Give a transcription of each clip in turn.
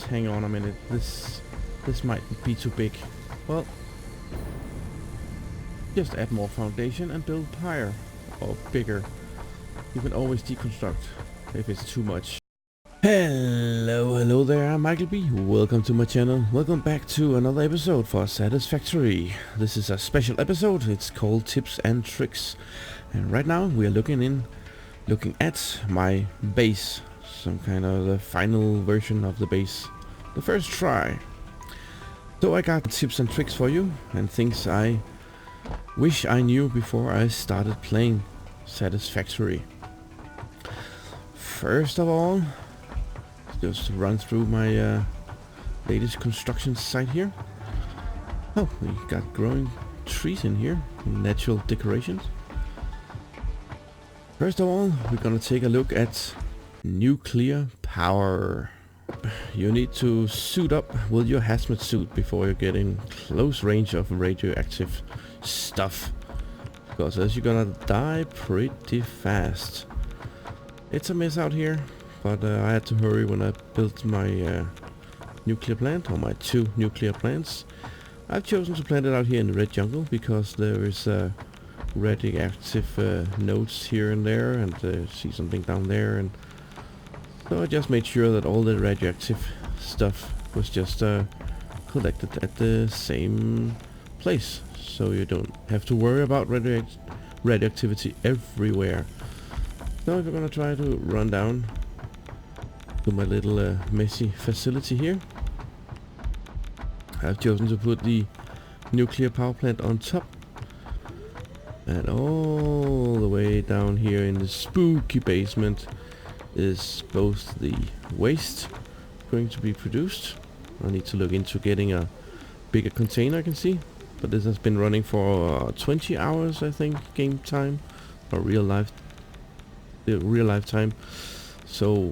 hang on a minute. This might be too big. Well, just add more foundation and build higher or bigger. You can always deconstruct if it's too much. Hello there, I'm Michael B. Welcome to my channel. Welcome back to another episode for Satisfactory. This is a special episode. It's called Tips and Tricks. And right now we are looking at my base. Some kind of the final version of the base. The first try. So I got tips and tricks for you and things I wish I knew before I started playing Satisfactory. First of all, just run through my latest construction site here. Oh, we got growing trees in here, natural decorations. First of all, we're gonna take a look at nuclear power. You need to suit up with your hazmat suit before you get in close range of radioactive stuff, because else you're gonna die pretty fast. It's a mess out here, but I had to hurry when I built my nuclear plant, or my 2 nuclear plants. I've chosen to plant it out here in the red jungle because there is radioactive nodes here and there, and see something down there, and so I just made sure that all the radioactive stuff was just collected at the same place, so you don't have to worry about radioactivity everywhere. So we're gonna try to run down to my little messy facility here. I've chosen to put the nuclear power plant on top, and all the way down here in the spooky basement is both the waste going to be produced. I need to look into getting a bigger container, I can see, but this has been running for 20 hours, I think, game time, or real life time, so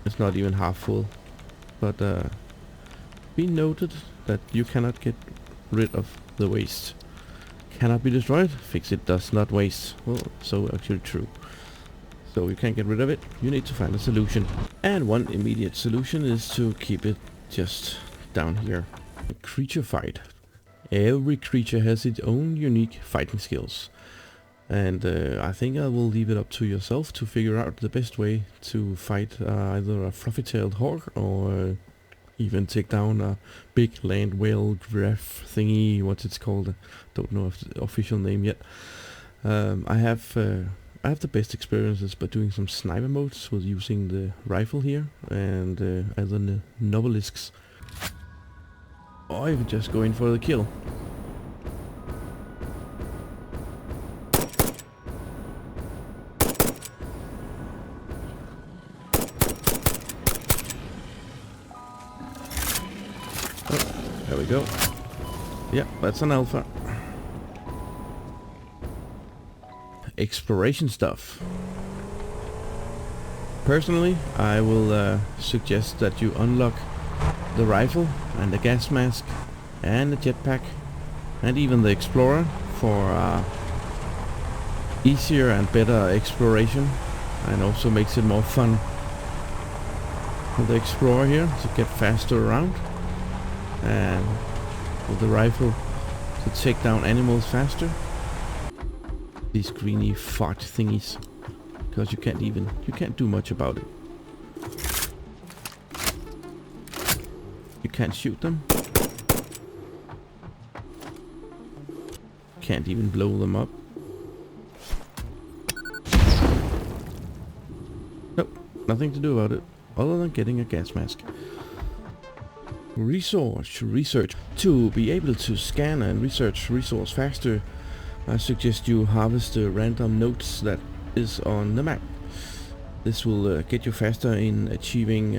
it's not even half full. But be noted that you cannot get rid of the waste. Cannot be destroyed, fix it does not waste. Well, so actually true. So you can't get rid of it, you need to find a solution. And one immediate solution is to keep it just down here. A creature fight. Every creature has its own unique fighting skills. And I think I will leave it up to yourself to figure out the best way to fight either a fluffy-tailed hawk or even take down a big land whale giraffe thingy, what it's called. Don't know if the official name yet. I have the best experiences by doing some sniper modes with using the rifle here and other novelisks. Or even just go in for the kill. Oh, there we go. Yeah, that's an alpha. Exploration stuff. Personally, I will suggest that you unlock the rifle and the gas mask and the jetpack and even the explorer for easier and better exploration, and also makes it more fun with the explorer here to get faster around, and with the rifle to take down animals faster. These greeny fart thingies, because you can't do much about it. You can't shoot them. Can't even blow them up. Nope, nothing to do about it other than getting a gas mask. Research. To be able to scan and research resource faster, I suggest you harvest the random nodes that is on the map. This will get you faster in achieving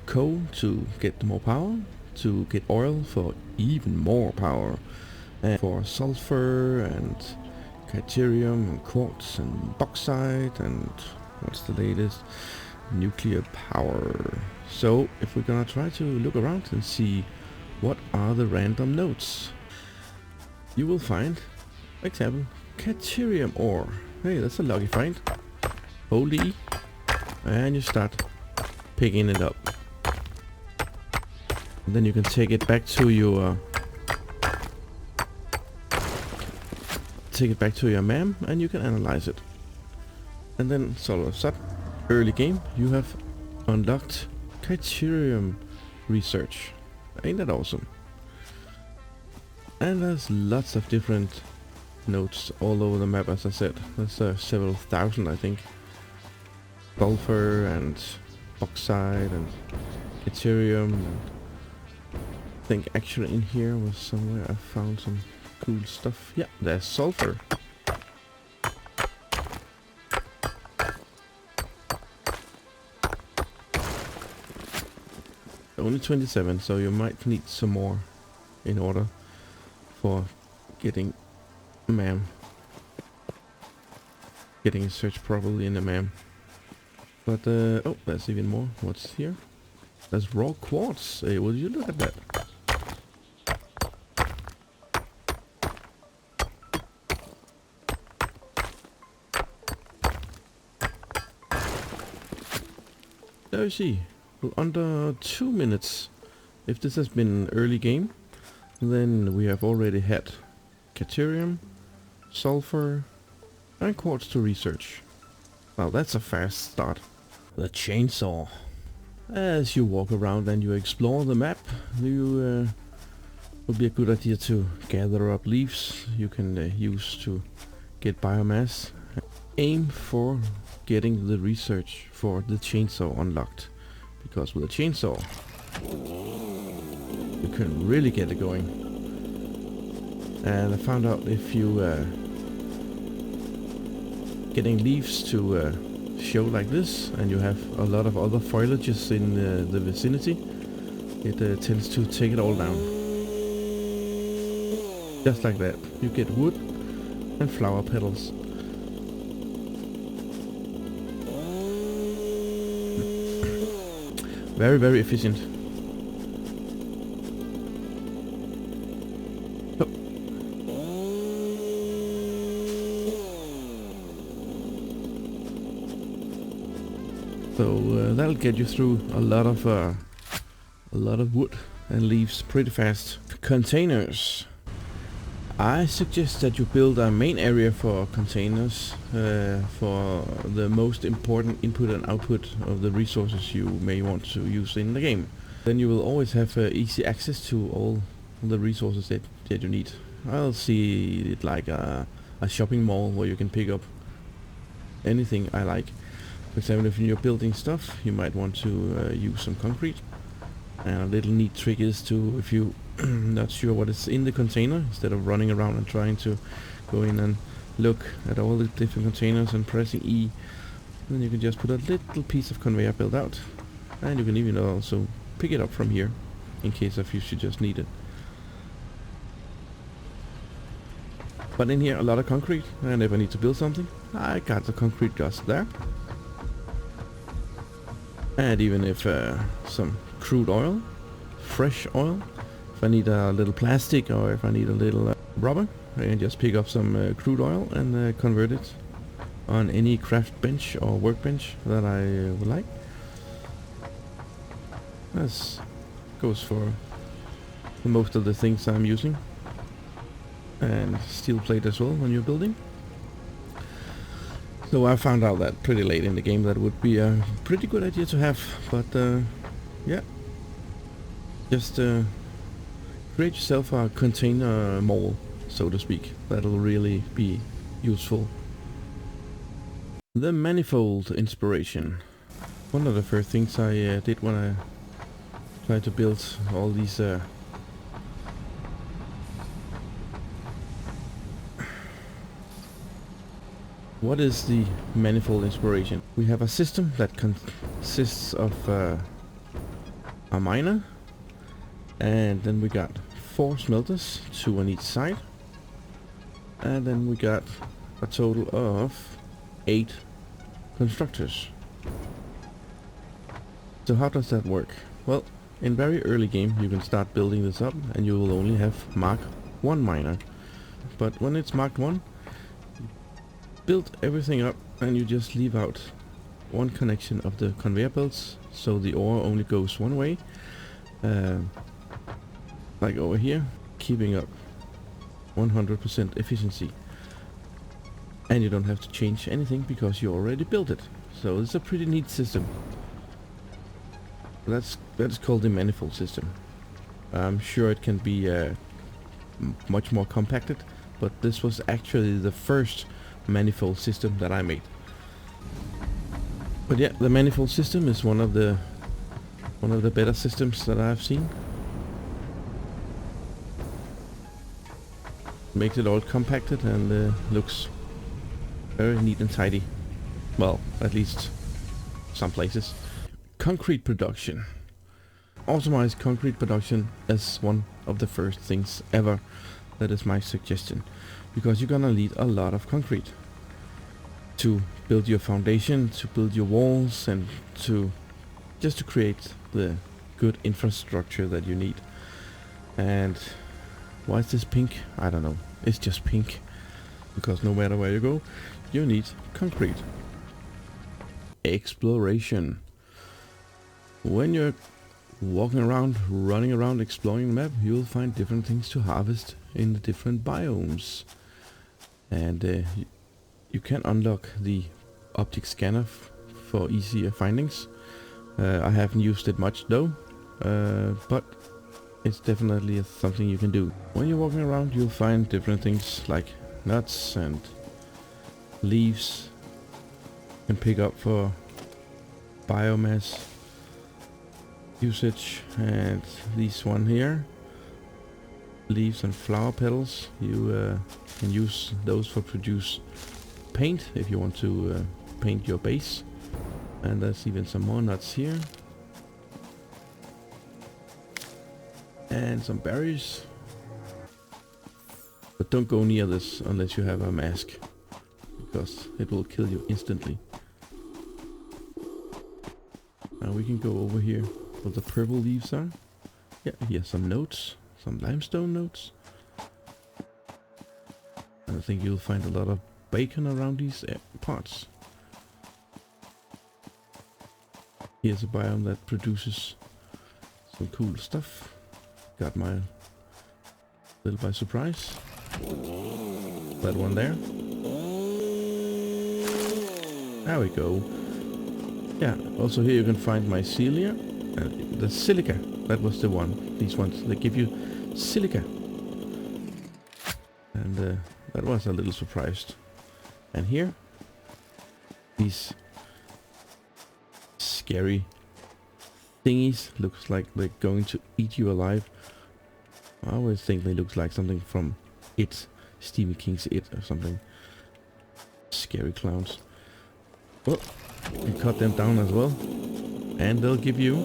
coal to get more power, to get oil for even more power, and for sulfur and Caterium and quartz and bauxite and what's the latest? Nuclear power. So if we're gonna try to look around and see what are the random nodes, you will find, for example, Caterium ore. Hey, that's a lucky find. Hold E and you start picking it up. Then you can take it back to your MAM and you can analyze it. And then all of a sudden, early game, you have unlocked Criterium research. Ain't that awesome? And there's lots of different nodes all over the map, as I said. There's several thousand, I think. Sulfur and oxide and Ethereum. And I think actually in here was somewhere I found some cool stuff. Yeah, there's sulfur. Only 27, so you might need some more in order for getting MAM. Getting a search properly in the MAM. But oh, there's even more. What's here? There's raw quartz. Hey, will you look at that? There you see. Well, under 2 minutes. If this has been an early game, then we have already had Caterium, sulfur, and quartz to research. Well, that's a fast start. The chainsaw. As you walk around and you explore the map, you would be a good idea to gather up leaves you can use to get biomass. Aim for getting the research for the chainsaw unlocked, because with a chainsaw you can really get it going. And I found out if you getting leaves to show like this, and you have a lot of other foliages in the vicinity, it tends to take it all down. Just like that. You get wood and flower petals. Very, very efficient. Oh. So that'll get you through a lot of wood and leaves pretty fast. Containers. I suggest that you build a main area for containers for the most important input and output of the resources you may want to use in the game. Then you will always have easy access to all the resources that you need. I'll see it like a shopping mall where you can pick up anything I like. For example, if you're building stuff, you might want to use some concrete. And a little neat trick is to, if you not sure what is in the container, instead of running around and trying to go in and look at all the different containers and pressing E, then you can just put a little piece of conveyor belt out, and you can even also pick it up from here in case of you should just need it. But in here a lot of concrete, and if I need to build something, I got the concrete just there. And even if some crude oil, fresh oil. If I need a little plastic or if I need a little rubber, I can just pick up some crude oil and convert it on any craft bench or workbench that I would like. This goes for most of the things I'm using. And steel plate as well when you're building. So I found out that pretty late in the game that would be a pretty good idea to have, but yeah, just create yourself a container mall, so to speak. That'll really be useful. The manifold inspiration. One of the first things I did when I tried to build all these what is the manifold inspiration? We have a system that consists of a miner, and then we got 4 smelters, 2 on each side, and then we got a total of 8 constructors. So how does that work? Well, in very early game you can start building this up and you will only have Mark 1 miner, but when it's Mark 1, build everything up and you just leave out one connection of the conveyor belts, so the ore only goes one way. like over here, keeping up 100% efficiency. And you don't have to change anything because you already built it. So it's a pretty neat system. That's called the manifold system. I'm sure it can be much more compacted, but this was actually the first manifold system that I made. But yeah, the manifold system is one of the better systems that I've seen. Makes it all compacted and looks very neat and tidy. Well, at least some places. Concrete production. Automate concrete production is one of the first things ever. That is my suggestion, because you're gonna need a lot of concrete to build your foundation, to build your walls, and just to create the good infrastructure that you need. And why is this pink? I don't know. It's just pink because no matter where you go, you need concrete. Exploration. When you're walking around, running around, exploring the map, you'll find different things to harvest in the different biomes. And you can unlock the optic scanner for easier findings. I haven't used it much though, but it's definitely something you can do. When you're walking around, you'll find different things like nuts and leaves. You can pick up for biomass usage, and this one here, leaves and flower petals. You can use those for produce paint if you want to paint your base. And there's even some more nuts here. And some berries. But don't go near this unless you have a mask, because it will kill you instantly. Now we can go over here where the purple leaves are. Yeah, here's some notes, some limestone notes. And I think you'll find a lot of bacon around these parts. Here's a biome that produces some cool stuff. Got my little by surprise. That one there. There we go. Yeah, also here you can find mycelia. The silica, that was the one. These ones, they give you silica. And that was a little surprised. And here, these scary thingies, looks like they're going to eat you alive. I always think they look like something from It, Stephen King's It or something. Scary clowns. Well, you cut them down as well, and they'll give you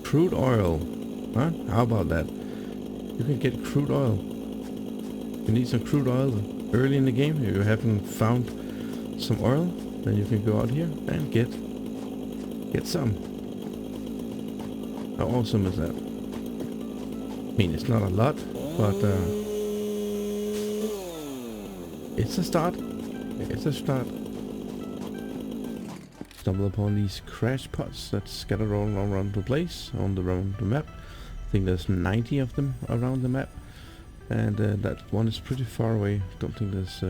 crude oil. Huh? How about that? You can get crude oil. You need some crude oil early in the game. If you haven't found some oil, then you can go out here and get some. How awesome is that? I mean, it's not a lot, but it's a start. It's a start. Stumble upon these crash pots that's scattered all around the place, around the map. I think there's 90 of them around the map, and that one is pretty far away. Don't think there's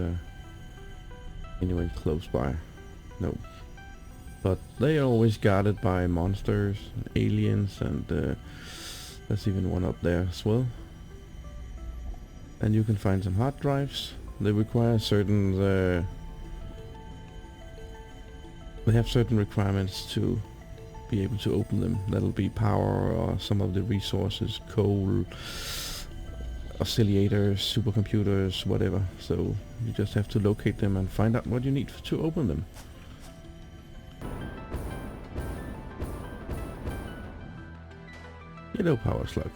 anyone close by. No. But they are always guarded by monsters, aliens, and there's even one up there as well. And you can find some hard drives. They require certain they have certain requirements to be able to open them. That'll be power or some of the resources, coal, oscillators, supercomputers, whatever. So you just have to locate them and find out what you need to open them. Yellow power slug.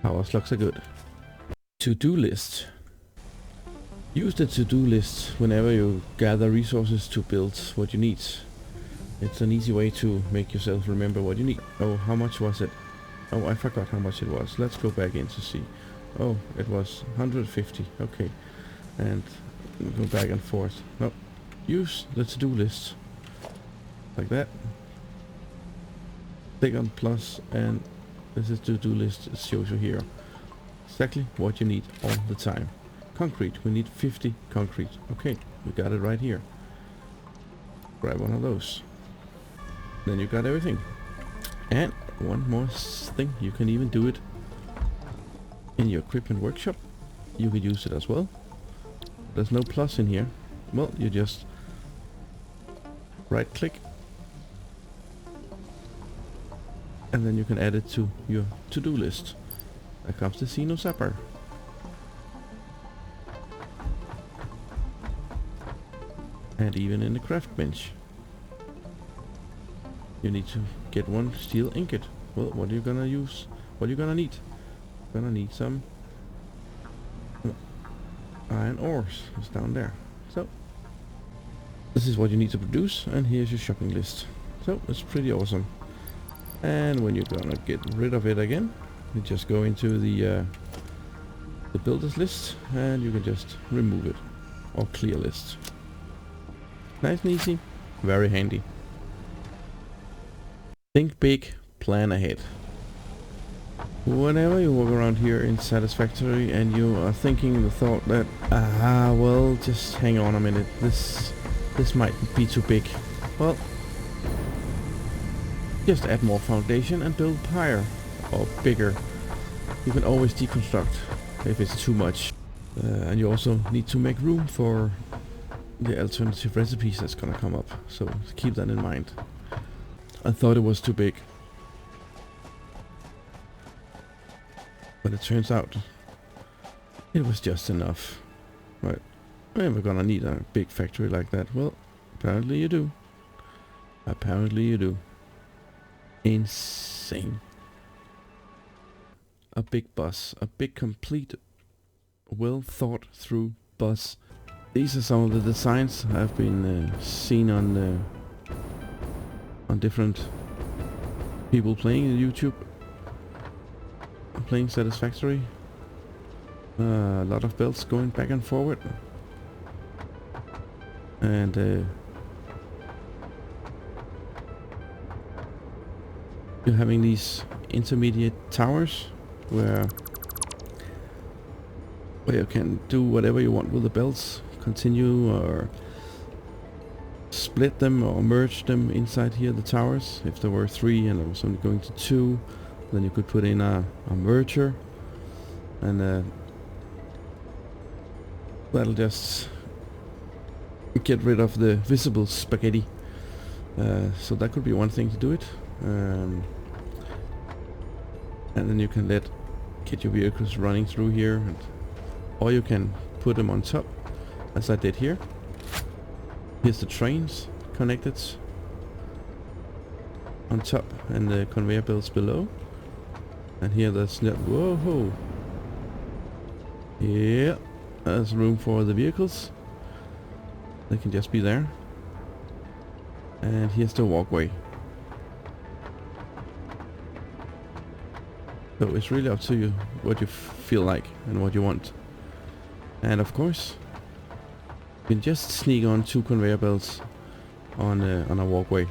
Power slugs are good. To-do list. Use the to-do list whenever you gather resources to build what you need. It's an easy way to make yourself remember what you need. Oh, how much was it? Oh, I forgot how much it was. Let's go back in to see. Oh, it was 150. Okay. And go back and forth. No. Use the to-do list. Like that. click on plus, and this is the to-do list. It shows you here exactly what you need all the time. Concrete, we need 50 concrete. Okay, we got it right here. Grab one of those. Then you got everything. And one more thing, you can even do it in your equipment workshop. You could use it as well. There's no plus in here. Well, you just right click and then you can add it to your to-do list. There comes the Xeno Zapper. And even in the craft bench you need to get one steel ingot. Well, what are you gonna use? What are you gonna need? You're gonna need some iron ores. It's down there. So this is what you need to produce, and here's your shopping list. So it's pretty awesome. And when you're gonna get rid of it again, you just go into the builders list and you can just remove it, or clear list. Nice and easy, very handy. Think big, plan ahead. Whenever you walk around here in Satisfactory and you are thinking the thought that, well, just hang on a minute, this might be too big. Well, just add more foundation and build higher or bigger. You can always deconstruct if it's too much. And you also need to make room for the alternative recipes that's gonna come up. So keep that in mind. I thought it was too big, but it turns out it was just enough. Right, we're gonna need a big factory like that. Well, apparently you do. Apparently you do. Insane. A big bus, a big complete, well thought through bus. These are some of the designs I've been seen on different people playing on YouTube, playing Satisfactory. A lot of belts going back and forward, and you're having these intermediate towers where you can do whatever you want with the belts, continue or split them or merge them inside here, the towers. If there were 3 and there was only going to 2, then you could put in a merger, and that'll just get rid of the visible spaghetti. So that could be one thing to do it. And then you can get your vehicles running through here, or you can put them on top, as I did here. Here's the trains connected on top, and the conveyor belts below. And here there's whoa! Yeah, there's room for the vehicles. They can just be there. And here's the walkway. So it's really up to you what you feel like and what you want. And of course, you can just sneak on 2 conveyor belts on a walkway.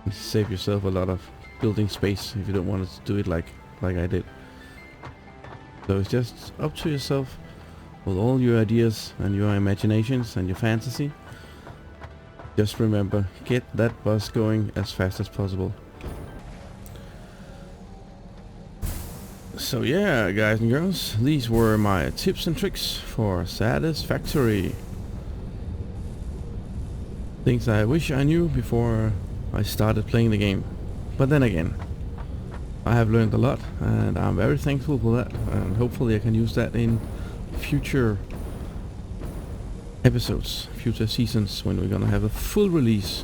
And save yourself a lot of building space if you don't want to do it like I did. So it's just up to yourself with all your ideas and your imaginations and your fantasy. Just remember, get that bus going as fast as possible. So yeah, guys and girls, these were my tips and tricks for Satisfactory. Things I wish I knew before I started playing the game. But then again, I have learned a lot, and I'm very thankful for that, and hopefully I can use that in future episodes, future seasons, when we're gonna have a full release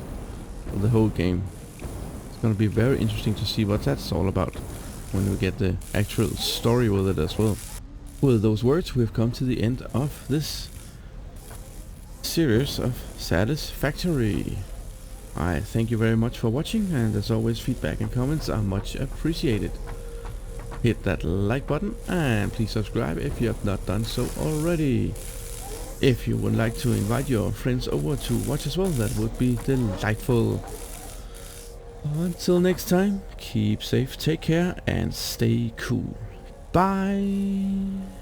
of the whole game. It's gonna be very interesting to see what that's all about when we get the actual story with it as well. With those words, we've come to the end of this series of Satisfactory. I thank you very much for watching, and as always, feedback and comments are much appreciated. Hit that like button and please subscribe if you have not done so already. If you would like to invite your friends over to watch as well, that would be delightful. Until next time, keep safe, take care, and stay cool. Bye!